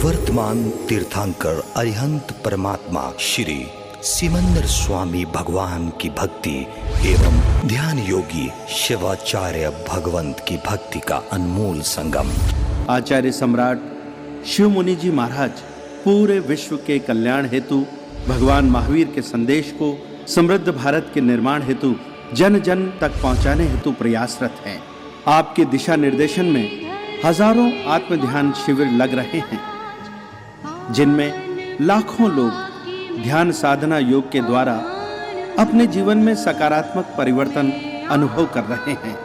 वर्तमान तीर्थंकर अरिहंत परमात्मा श्री सिमंदर स्वामी भगवान की भक्ति एवं ध्यान योगी शिवाचार्य भगवंत की भक्ति का अनमोल संगम। आचार्य सम्राट शिव मुनि जी महाराज पूरे विश्व के कल्याण हेतु भगवान महावीर के संदेश को समृद्ध भारत के निर्माण हेतु जन जन तक पहुंचाने हेतु प्रयासरत हैं। आपके दिशा निर्देशन में हजारों आत्म ध्यान शिविर लग रहे हैं, जिनमें लाखों लोग ध्यान साधना योग के द्वारा अपने जीवन में सकारात्मक परिवर्तन अनुभव कर रहे हैं।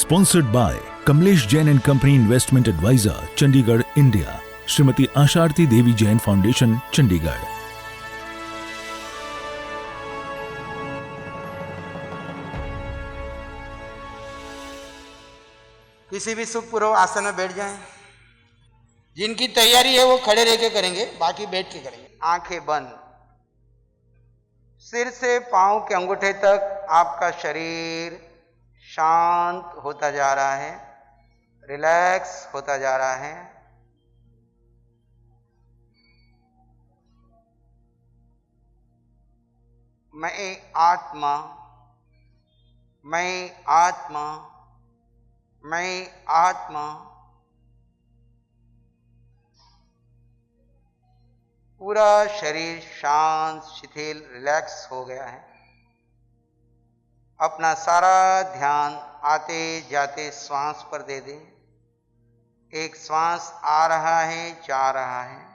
Sponsored by Kamlesh Jain and Company Investment Advisor, Chandigarh, India. Shrimati Asharati Devi Jain foundation, Chandigarh. किसी भी सुखपूर्वक आसन में बैठ जाएं। जिनकी तैयारी है वो खड़े रह के करेंगे, बाकी बैठ के करेंगे। आंखें बंद। सिर से पांव के अंगूठे तक आपका शरीर शांत होता जा रहा है, रिलैक्स होता जा रहा है। मैं आत्मा, मैं आत्मा, मैं आत्मा। पूरा शरीर शांत, शिथिल, रिलैक्स हो गया है। अपना सारा ध्यान आते जाते श्वास पर दे दें। एक श्वास आ रहा है, जा रहा है।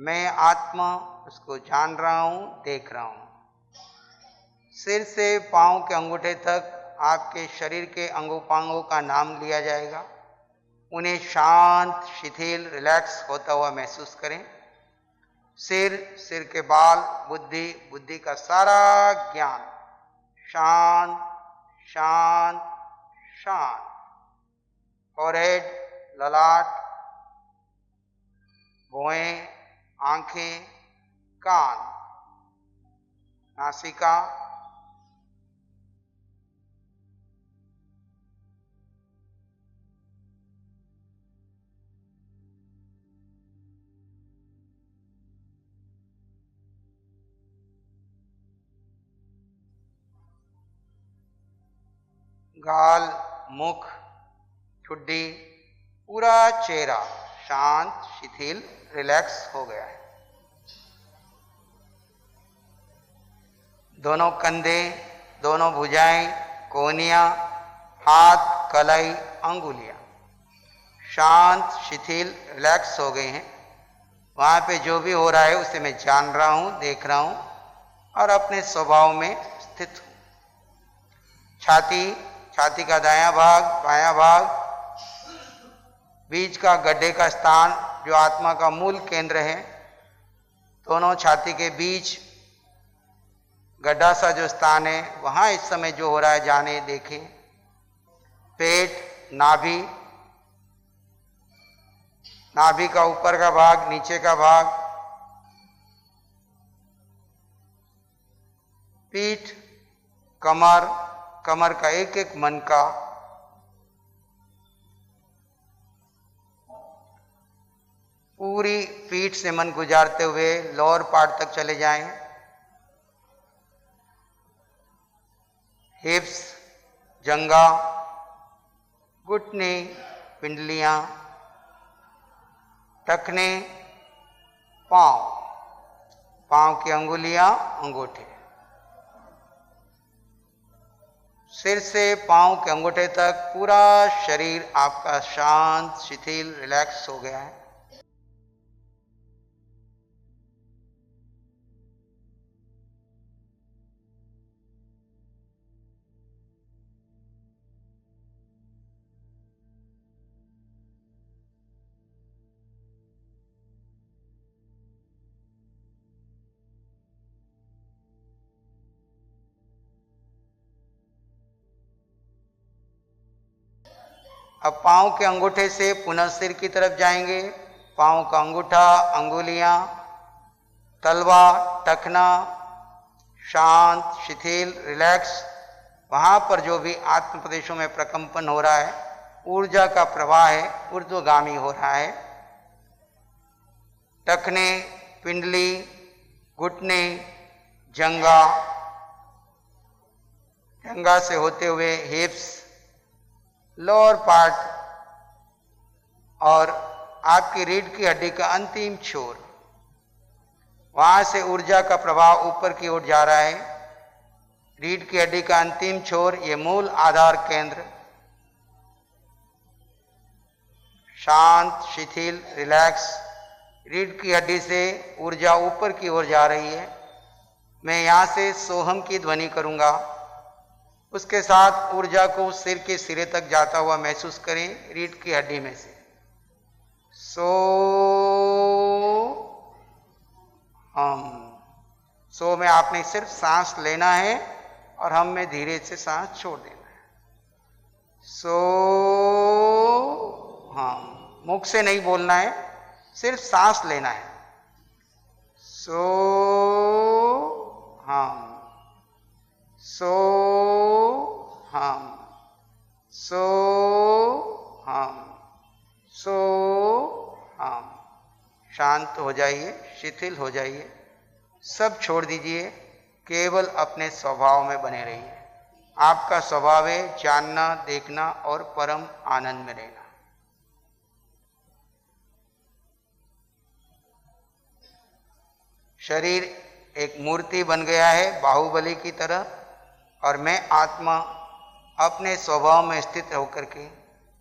मैं आत्मा उसको जान रहा हूं, देख रहा हूं। सिर से पांव के अंगूठे तक आपके शरीर के अंगोपांगों का नाम लिया जाएगा। उन्हें शांत, शिथिल, रिलैक्स होता हुआ महसूस करें। सिर, सिर के बाल, बुद्धि, बुद्धि का सारा ज्ञान शांत, शांत, शांत। फोरहेड, ललाट, भौहें, आंखें, कान, नासिका, गाल, मुख, ठुड्डी, पूरा चेहरा शांत, शिथिल, रिलैक्स हो गया है। दोनों कंधे, दोनों भुजाएं, कोहनियां, हाथ, कलाई, अंगुलियां शांत, शिथिल, रिलैक्स हो गए हैं। वहां पे जो भी हो रहा है उसे मैं जान रहा हूं, देख रहा हूं और अपने स्वभाव में स्थित हूं। छाती, छाती का दायां भाग, बायां भाग, बीच का गड्ढे का स्थान जो आत्मा का मूल केंद्र है, दोनों छाती के बीच गड्ढा सा जो स्थान है, वहां इस समय जो हो रहा है जाने देखें। पेट, नाभि, नाभि का ऊपर का भाग, नीचे का भाग, पीठ, कमर, कमर का एक एक मनका, पूरी पीठ से मन गुजारते हुए लोअर पार्ट तक चले जाएं। हिप्स, जंगा, घुटने, पिंडलियां, टखने, पांव, पांव की अंगुलियां, अंगूठे। सिर से पांव के अंगूठे तक पूरा शरीर आपका शांत, शिथिल, रिलैक्स हो गया है। अब पाँव के अंगूठे से पुनः सिर की तरफ जाएंगे। पाँव का अंगूठा, अंगुलियां, तलवा, टखना शांत, शिथिल, रिलैक्स। वहां पर जो भी आत्म प्रदेशों में प्रकंपन हो रहा है, ऊर्जा का प्रवाह है, ऊर्ध्वगामी हो रहा है। टखने, पिंडली, घुटने, जंघा, जंघा से होते हुए हिप्स, लोअर पार्ट और आपकी रीढ़ की हड्डी का अंतिम छोर, वहां से ऊर्जा का प्रवाह ऊपर की ओर जा रहा है। रीढ़ की हड्डी का अंतिम छोर, ये मूल आधार केंद्र, शांत, शिथिल, रिलैक्स। रीढ़ की हड्डी से ऊर्जा ऊपर की ओर जा रही है। मैं यहां से सोहम की ध्वनि करूंगा, उसके साथ ऊर्जा को सिर के सिरे तक जाता हुआ महसूस करें। रीढ़ की हड्डी में से सो हम। सो में आपने सिर्फ सांस लेना है और हम में धीरे से सांस छोड़ देना है। सो हम, मुख से नहीं बोलना है, सिर्फ सांस लेना है। सो हम, सो हम, सो हम, सो हम। शांत हो जाइए, शिथिल हो जाइए, सब छोड़ दीजिए, केवल अपने स्वभाव में बने रहिए। आपका स्वभाव है जानना, देखना और परम आनंद में रहना। शरीर एक मूर्ति बन गया है बाहुबली की तरह, और मैं आत्मा अपने स्वभाव में स्थित होकर के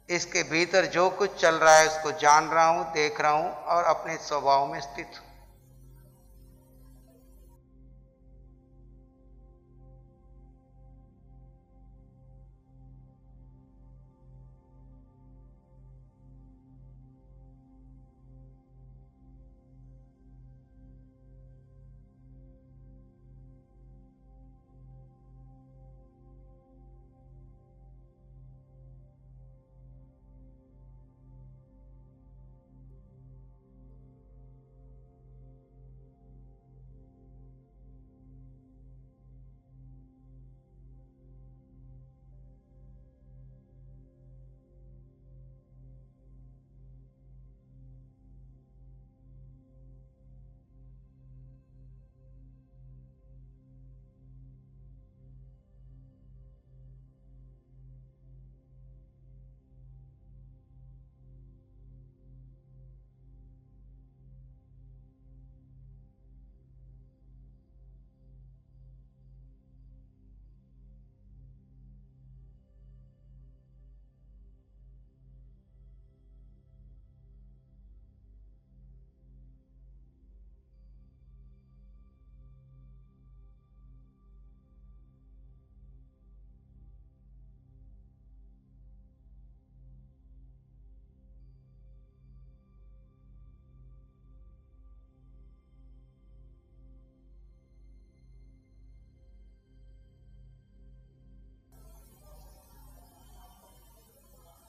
इसके भीतर जो कुछ चल रहा है उसको जान रहा हूं, देख रहा हूं और अपने स्वभाव में स्थित हूं।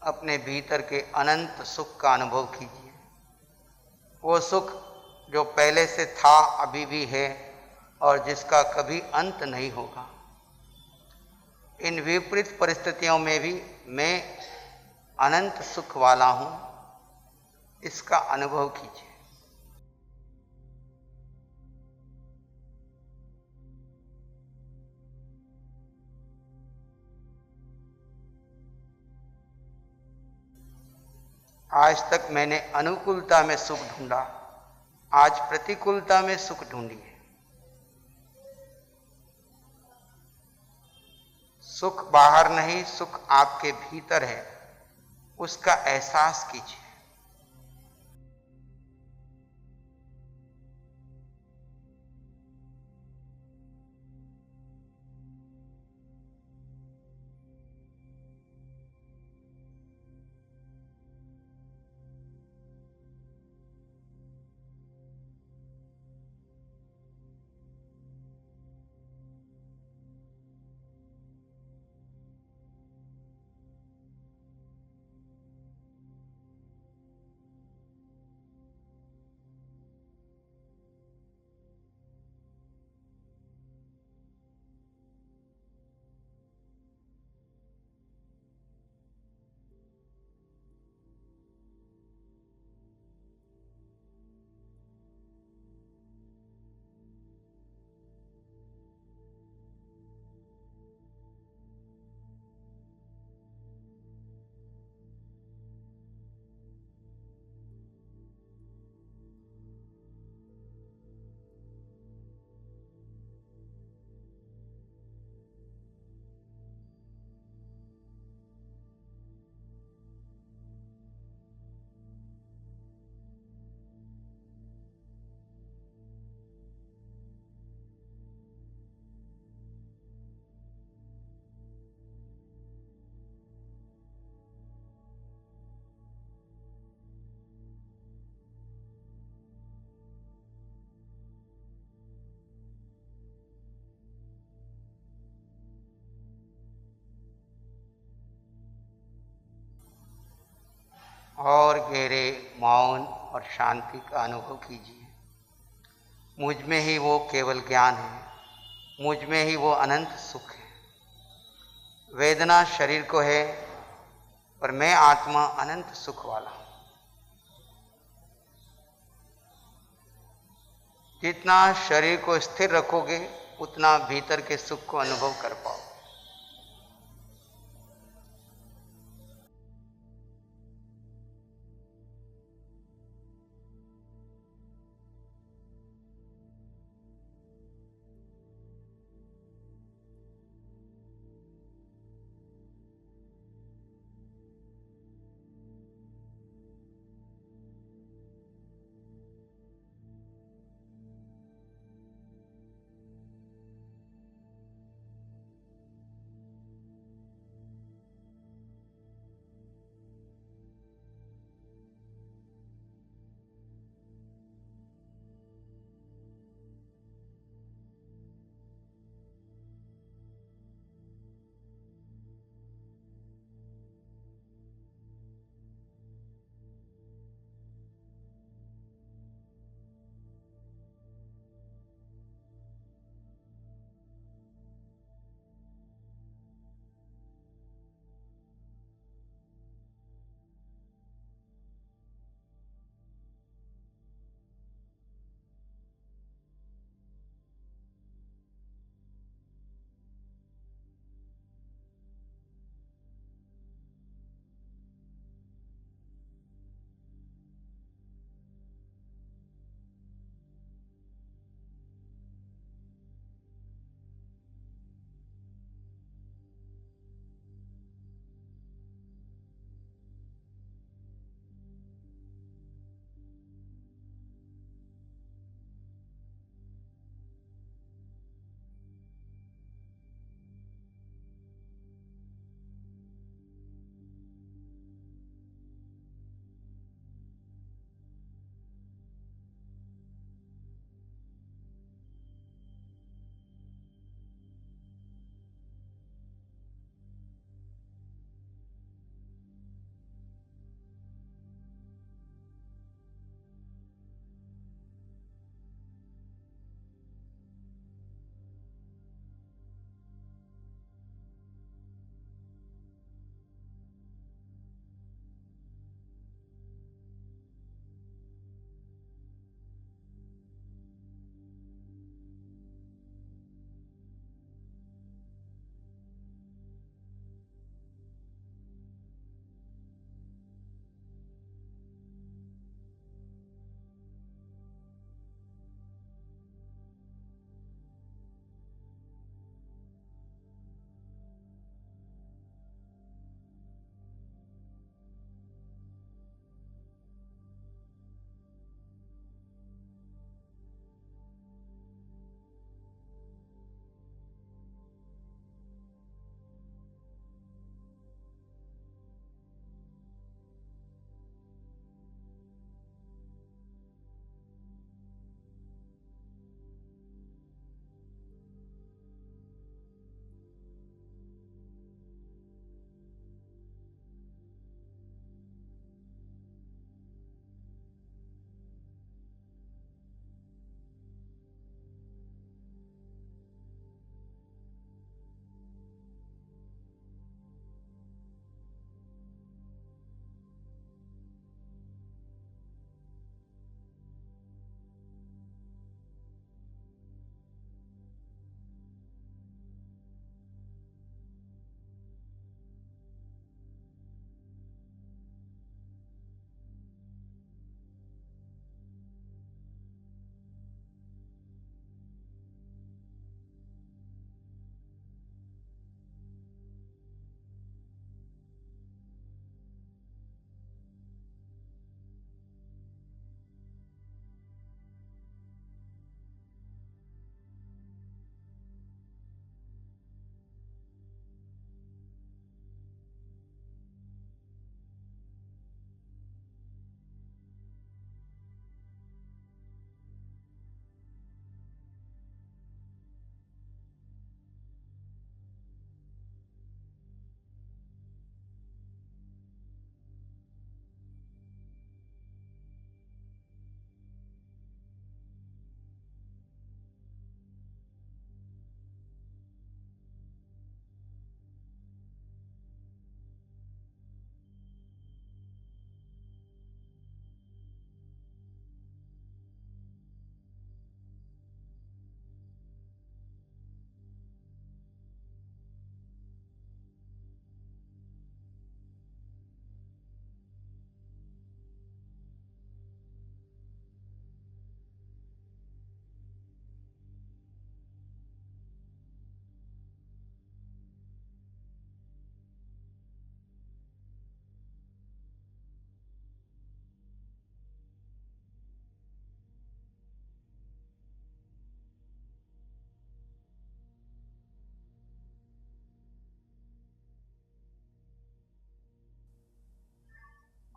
अपने भीतर के अनंत सुख का अनुभव कीजिए। वो सुख जो पहले से था, अभी भी है और जिसका कभी अंत नहीं होगा। इन विपरीत परिस्थितियों में भी मैं अनंत सुख वाला हूं, इसका अनुभव कीजिए। आज तक मैंने अनुकूलता में सुख ढूंढा, आज प्रतिकूलता में सुख ढूंढिए। सुख बाहर नहीं, सुख आपके भीतर है, उसका एहसास कीजिए। और गहरे मौन और शांति का अनुभव कीजिए। मुझ में ही वो केवल ज्ञान है, मुझ में ही वो अनंत सुख है। वेदना शरीर को है, पर मैं आत्मा अनंत सुख वाला हूं। जितना शरीर को स्थिर रखोगे उतना भीतर के सुख को अनुभव कर पाओगे।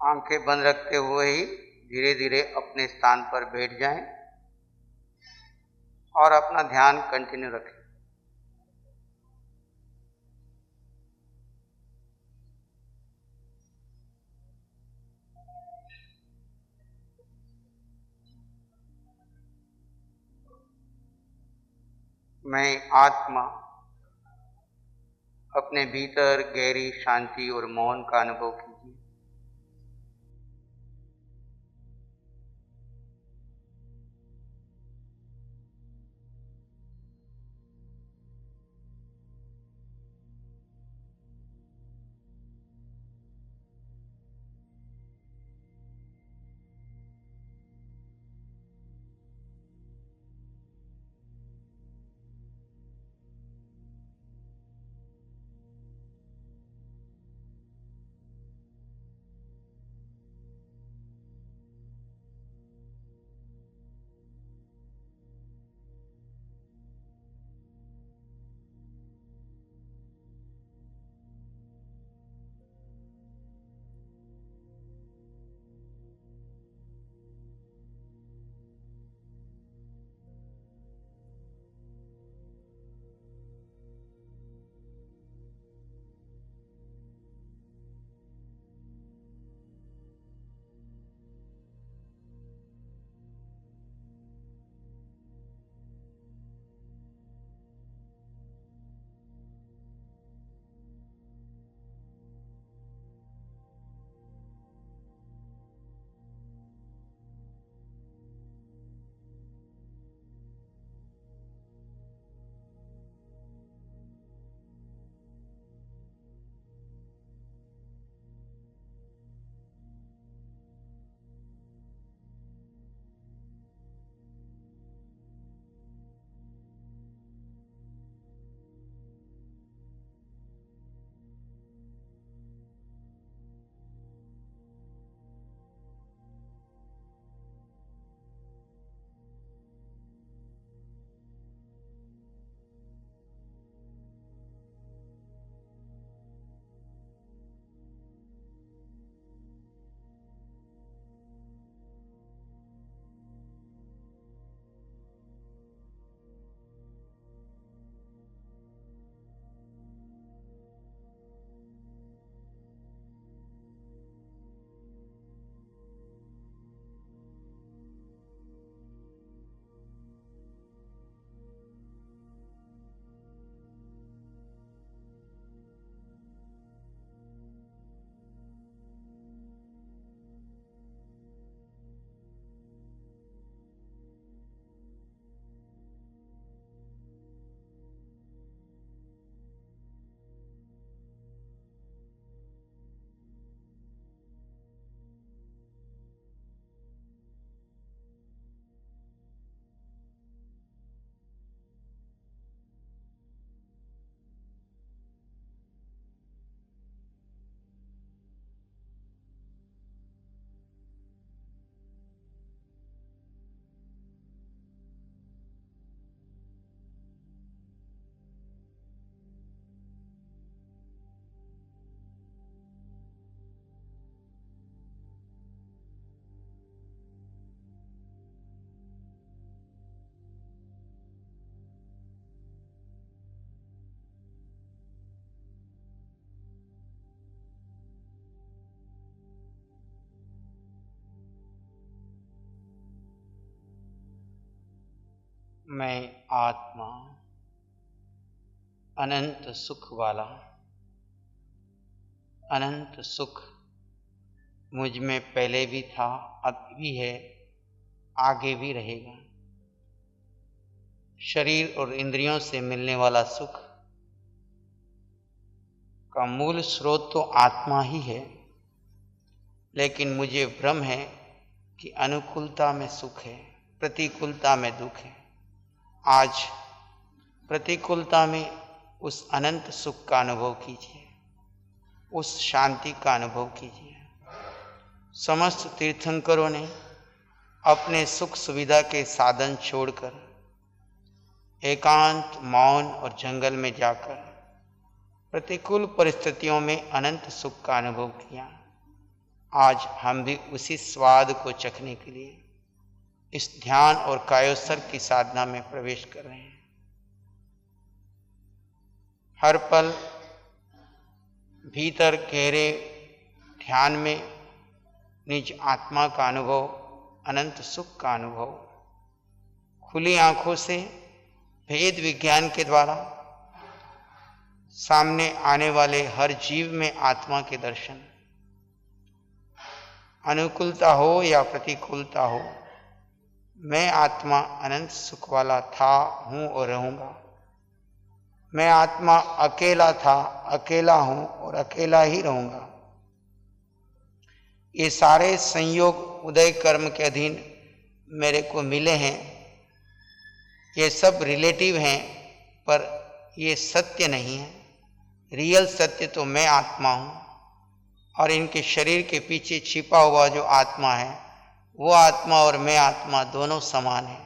आंखें बंद रखते हुए ही धीरे धीरे अपने स्थान पर बैठ जाएं और अपना ध्यान कंटिन्यू रखें। मैं आत्मा अपने भीतर गहरी शांति और मौन का अनुभव कीजिए। मैं आत्मा अनंत सुख वाला, अनंत सुख मुझ में पहले भी था, अब भी है, आगे भी रहेगा। शरीर और इंद्रियों से मिलने वाला सुख का मूल स्रोत तो आत्मा ही है, लेकिन मुझे भ्रम है कि अनुकूलता में सुख है, प्रतिकूलता में दुख है। आज प्रतिकूलता में उस अनंत सुख का अनुभव कीजिए, उस शांति का अनुभव कीजिए। समस्त तीर्थंकरों ने अपने सुख सुविधा के साधन छोड़कर एकांत, मौन और जंगल में जाकर प्रतिकूल परिस्थितियों में अनंत सुख का अनुभव किया। आज हम भी उसी स्वाद को चखने के लिए इस ध्यान और कायोत्सर्ग की साधना में प्रवेश कर रहे हैं। हर पल भीतर गहरे ध्यान में निज आत्मा का अनुभव, अनंत सुख का अनुभव, खुली आंखों से भेद विज्ञान के द्वारा सामने आने वाले हर जीव में आत्मा के दर्शन, अनुकूलता हो या प्रतिकूलता हो, मैं आत्मा अनंत सुख वाला था, हूं और रहूंगा। मैं आत्मा अकेला था, अकेला हूं और अकेला ही रहूंगा। ये सारे संयोग उदय कर्म के अधीन मेरे को मिले हैं। ये सब रिलेटिव हैं, पर ये सत्य नहीं है। रियल सत्य तो मैं आत्मा हूं, और इनके शरीर के पीछे छिपा हुआ जो आत्मा है, वो आत्मा और मैं आत्मा दोनों समान है,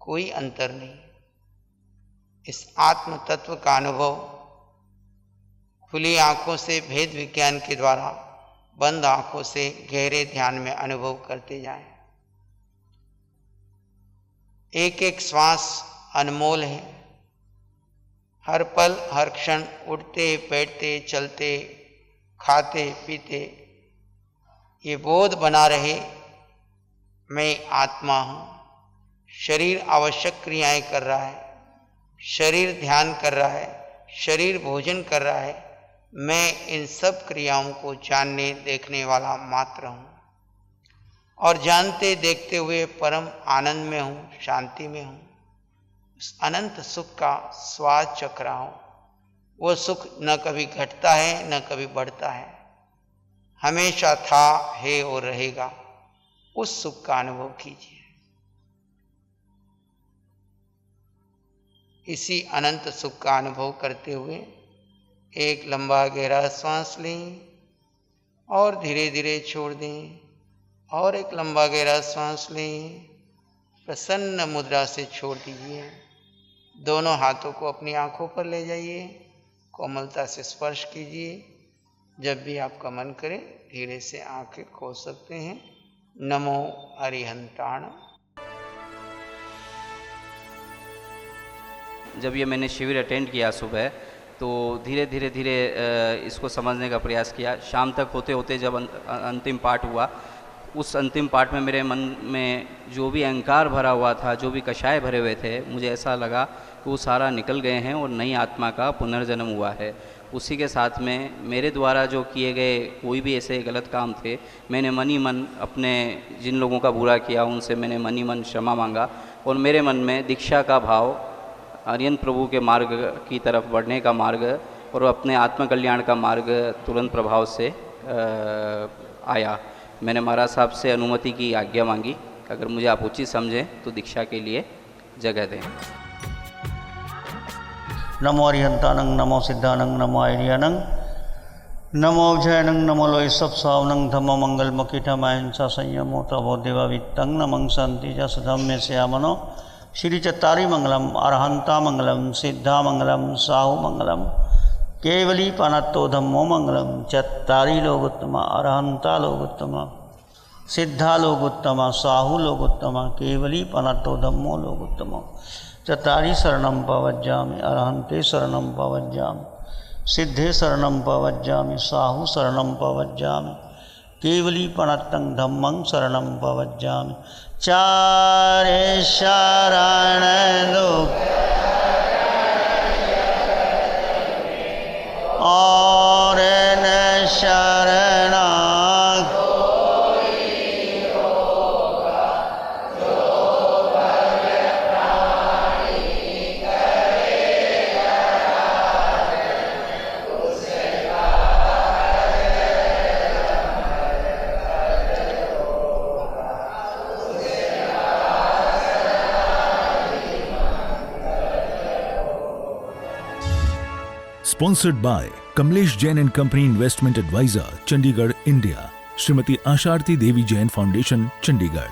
कोई अंतर नहीं। इस आत्म तत्व का अनुभव खुली आंखों से भेद विज्ञान के द्वारा बंद आंखों से गहरे ध्यान में अनुभव करते जाएं। एक एक श्वास अनमोल है। हर पल हर क्षण उठते बैठते चलते खाते पीते ये बोध बना रहे, मैं आत्मा हूं। शरीर आवश्यक क्रियाएं कर रहा है, शरीर ध्यान कर रहा है, शरीर भोजन कर रहा है। मैं इन सब क्रियाओं को जानने देखने वाला मात्र हूं, और जानते देखते हुए परम आनंद में हूं, शांति में हूं। उस अनंत सुख का स्वाद चख रहा हूं। वो सुख न कभी घटता है न कभी बढ़ता है, हमेशा था, है और रहेगा। उस सुख का अनुभव कीजिए। इसी अनंत सुख का अनुभव करते हुए एक लंबा गहरा श्वास लें और धीरे धीरे छोड़ दें, और एक लंबा गहरा श्वास लें। प्रसन्न मुद्रा से छोड़ दीजिए। दोनों हाथों को अपनी आंखों पर ले जाइए, कोमलता से स्पर्श कीजिए। जब भी आपका मन करे धीरे से आंखें खोल सकते हैं। नमो अरिहंताण। जब ये मैंने शिविर अटेंड किया सुबह, तो धीरे धीरे इसको समझने का प्रयास किया। शाम तक होते होते जब अंतिम पाठ हुआ, उस अंतिम पाठ में मेरे मन में जो भी अहंकार भरा हुआ था, जो भी कषाय भरे हुए थे, मुझे ऐसा लगा कि वो सारा निकल गए हैं और नई आत्मा का पुनर्जन्म हुआ है। उसी के साथ में मेरे द्वारा जो किए गए कोई भी ऐसे गलत काम थे, मैंने मन ही मन अपने जिन लोगों का बुरा किया उनसे मैंने मन ही मन क्षमा मांगा, और मेरे मन में दीक्षा का भाव, आर्यन प्रभु के मार्ग की तरफ बढ़ने का मार्ग और अपने आत्मकल्याण का मार्ग तुरंत प्रभाव से आया। मैंने महाराज साहब से अनुमति की आज्ञा मांगी, अगर मुझे आप उचित समझें तो दीक्षा के लिए जगह दें। नमो अरिहंतानंग, नमो सिद्धानंग, नमो आर्यानंग, नमो अभ्ययनंग, नमो लोय सब सावनंग, धम्म मंगल मकीठम अहिंसा संयमो तभो देवा वित्तंग, नमं शांति च सधम्य श्यामनो, श्री चत्तारी मंगलम, अरहंता मंगलम, सिद्धा मंगलम, साहु मंगलम, केवली पानत्तो धम्मो मंगलम। चत्तारी लोगोत्तम, अरहंता लोगोत्तम, सिद्धा लोगोत्तम, साहु लोगोत्तम, केवली पानत्तो धम्मो लोगोत्तम। चत्तारी शरणं पवज्जामि, अरहंते शरणं पवज्जामि, सिद्धे शरणं पवज्जामि, साहु शरणं पवज्जामि, केवली पनत्तं धम्मं शरणं पवज्जामि। चारे शरण लोग और न शरणा Sponsored by Kamlesh Jain and Company Investment Advisor, Chandigarh, India. Shrimati Asharati Devi Jain foundation, Chandigarh.